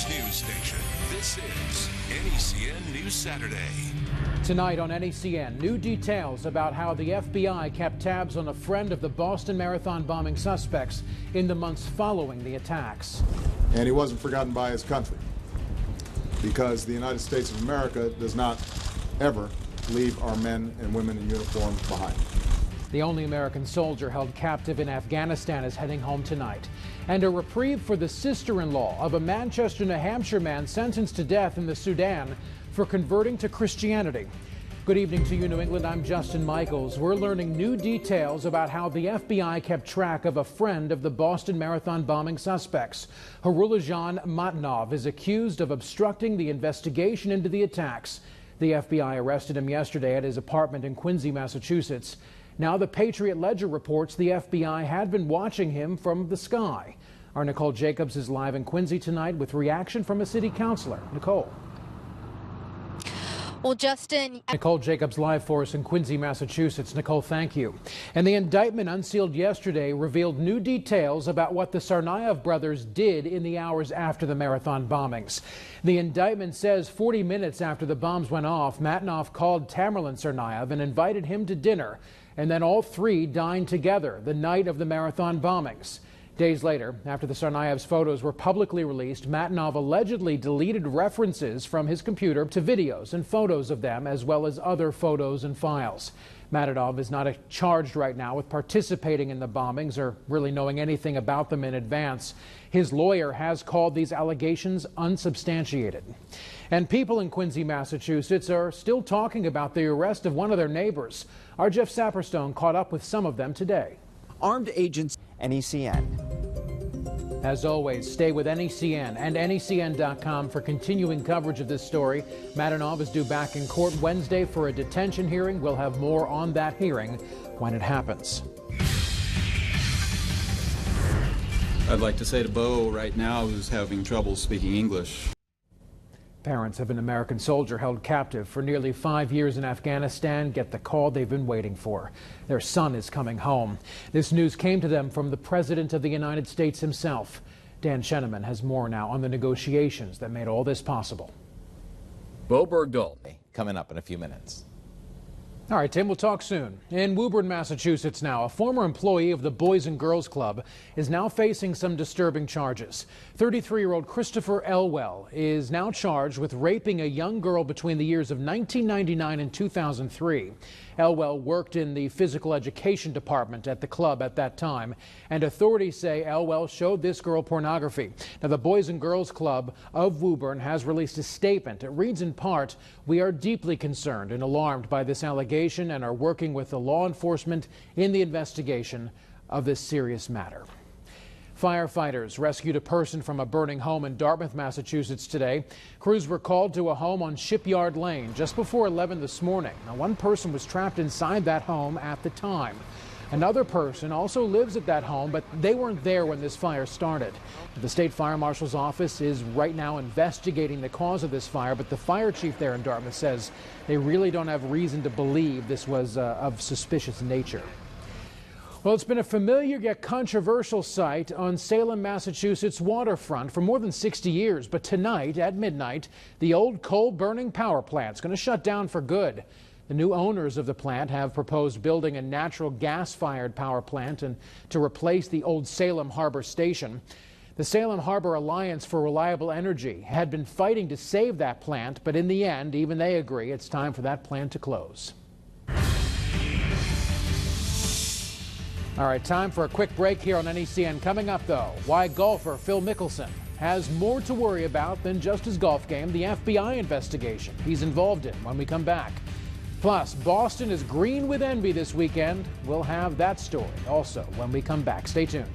World's news station. This is NECN News Saturday. Tonight on NECN, new details about how the FBI kept tabs on a friend of the Boston Marathon bombing suspects in the months following the attacks. And he wasn't forgotten by his country, because the United States of America does not ever leave our men and women in uniform behind. The only American soldier held captive in Afghanistan is heading home tonight. And a reprieve for the sister-in-law of a Manchester, New Hampshire man sentenced to death in the Sudan for converting to Christianity. Good evening to you, New England. I'm Justin Michaels. We're learning new details about how the FBI kept track of a friend of the Boston Marathon bombing suspects. Harulajan Matanov is accused of obstructing the investigation into the attacks. The FBI arrested him yesterday at his apartment in Quincy, Massachusetts. Now the Patriot Ledger reports the FBI had been watching him from the sky. Our Nicole Jacobs is live in Quincy tonight with reaction from a city councilor. Nicole. Well, Justin. Nicole Jacobs live for us in Quincy, Massachusetts. Nicole, thank you. And the indictment unsealed yesterday revealed new details about what the Tsarnaev brothers did in the hours after the marathon bombings. The indictment says 40 minutes after the bombs went off, Matanov called Tamerlan Tsarnaev and invited him to dinner. And then all three dined together the night of the marathon bombings. Days later, after the Tsarnaev's photos were publicly released, Matanov allegedly deleted references from his computer to videos and photos of them, as well as other photos and files. Matanov is not charged right now with participating in the bombings or really knowing anything about them in advance. His lawyer has called these allegations unsubstantiated. And people in Quincy, Massachusetts are still talking about the arrest of one of their neighbors. Our Jeff Saperstone caught up with some of them today. Armed agents, NECN. As always, stay with NECN and NECN.com for continuing coverage of this story. Matanov is due back in court Wednesday for a detention hearing. We'll have more on that hearing when it happens. I'd like to say to Bo right now, who's having trouble speaking English. Parents of an American soldier held captive for nearly 5 years in Afghanistan get the call they've been waiting for. Their son is coming home. This news came to them from the President of the United States himself. Dan Scheneman has more now on the negotiations that made all this possible. Bo Bergdahl. Coming up in a few minutes. All right, Tim, we'll talk soon. In Woburn, Massachusetts now, a former employee of the Boys and Girls Club is now facing some disturbing charges. 33-year-old Christopher Elwell is now charged with raping a young girl between the years of 1999 and 2003. Elwell worked in the physical education department at the club at that time, and authorities say Elwell showed this girl pornography. Now, the Boys and Girls Club of Woburn has released a statement. It reads in part, "We are deeply concerned and alarmed by this allegation and are working with the law enforcement in the investigation of this serious matter." Firefighters rescued a person from a burning home in Dartmouth, Massachusetts today. Crews were called to a home on Shipyard Lane just before 11 this morning. Now, one person was trapped inside that home at the time. Another person also lives at that home, but they weren't there when this fire started. The state fire marshal's office is right now investigating the cause of this fire, but the fire chief there in Dartmouth says they really don't have reason to believe this was of suspicious nature. Well, it's been a familiar yet controversial sight on Salem, Massachusetts waterfront for more than 60 years. But tonight at midnight, the old coal-burning power plant is going to shut down for good. The new owners of the plant have proposed building a natural gas-fired power plant and to replace the old Salem Harbor Station. The Salem Harbor Alliance for Reliable Energy had been fighting to save that plant, but in the end, even they agree it's time for that plant to close. All right, time for a quick break here on NECN. Coming up, though, why golfer Phil Mickelson has more to worry about than just his golf game, the FBI investigation he's involved in when we come back. Plus, Boston is green with envy this weekend. We'll have that story also when we come back. Stay tuned.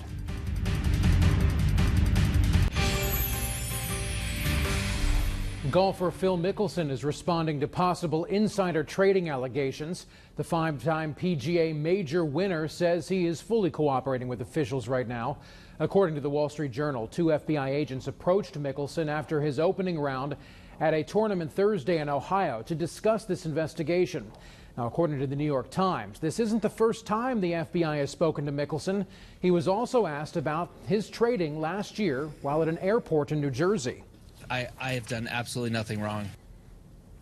Golfer Phil Mickelson is responding to possible insider trading allegations. The five-time PGA major winner says he is fully cooperating with officials right now. According to the Wall Street Journal, 2 FBI agents approached Mickelson after his opening round at a tournament Thursday in Ohio to discuss this investigation. Now, according to the New York Times, this isn't the first time the FBI has spoken to Mickelson. He was also asked about his trading last year while at an airport in New Jersey. I have done absolutely nothing wrong.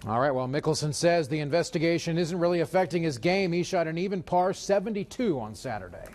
All right, well, Mickelson says the investigation isn't really affecting his game. He shot an even par 72 on Saturday.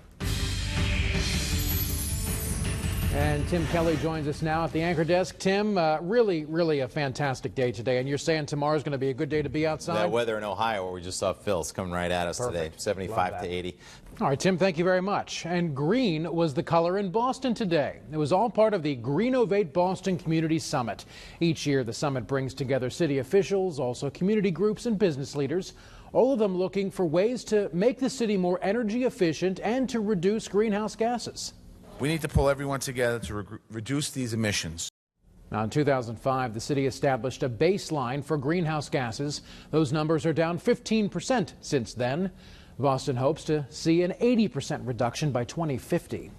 And Tim Kelly joins us now at the anchor desk. Tim, really a fantastic day today. And you're saying tomorrow's going to be a good day to be outside? That weather in Ohio, where we just saw Phil's coming right at us today, 75 to 80. All right, Tim, thank you very much. And green was the color in Boston today. It was all part of the Greenovate Boston Community Summit. Each year, the summit brings together city officials, also community groups and business leaders, all of them looking for ways to make the city more energy efficient and to reduce greenhouse gases. We need to pull everyone together to reduce these emissions. Now, in 2005, the city established a baseline for greenhouse gases. Those numbers are down 15% since then. Boston hopes to see an 80% reduction by 2050.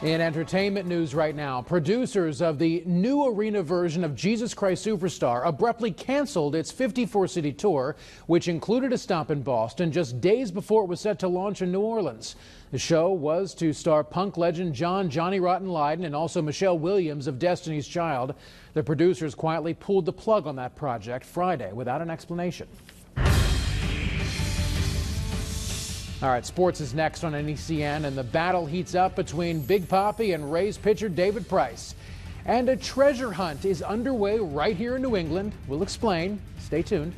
In entertainment news right now, producers of the new arena version of Jesus Christ Superstar abruptly canceled its 54-city tour, which included a stop in Boston just days before it was set to launch in New Orleans. The show was to star punk legend Johnny Rotten Lydon and also Michelle Williams of Destiny's Child. The producers quietly pulled the plug on that project Friday without an explanation. All right, sports is next on NECN, and the battle heats up between Big Papi and Rays pitcher David Price. And a treasure hunt is underway right here in New England. We'll explain. Stay tuned.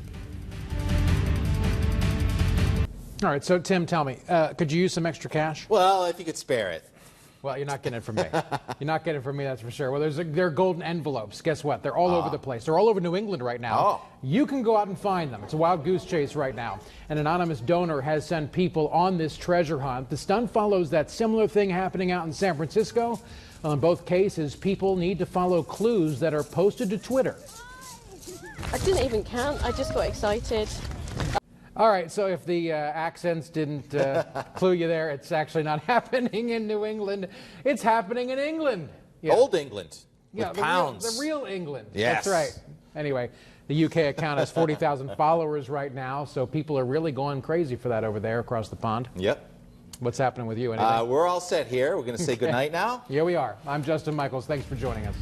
All right, so Tim, tell me, could you use some extra cash? Well, if you could spare it. Well, you're not getting it from me. You're not getting it from me, that's for sure. Well, there are golden envelopes. Guess what? They're all over the place. They're all over New England right now. You can go out and find them. It's a wild goose chase right now. An anonymous donor has sent people on this treasure hunt. The stunt follows that similar thing happening out in San Francisco. Well, in both cases, people need to follow clues that are posted to Twitter. I didn't even count. I just got excited. All right, so if the accents didn't clue you there, it's actually not happening in New England. It's happening in England. Yeah. Old England. Yeah, with pounds. The real England. Yes. That's right. Anyway, the UK account has 40,000 followers right now, so people are really going crazy for that over there across the pond. Yep. What's happening with you? Anything? We're all set here. We're going to say goodnight now. Here we are. I'm Justin Michaels. Thanks for joining us.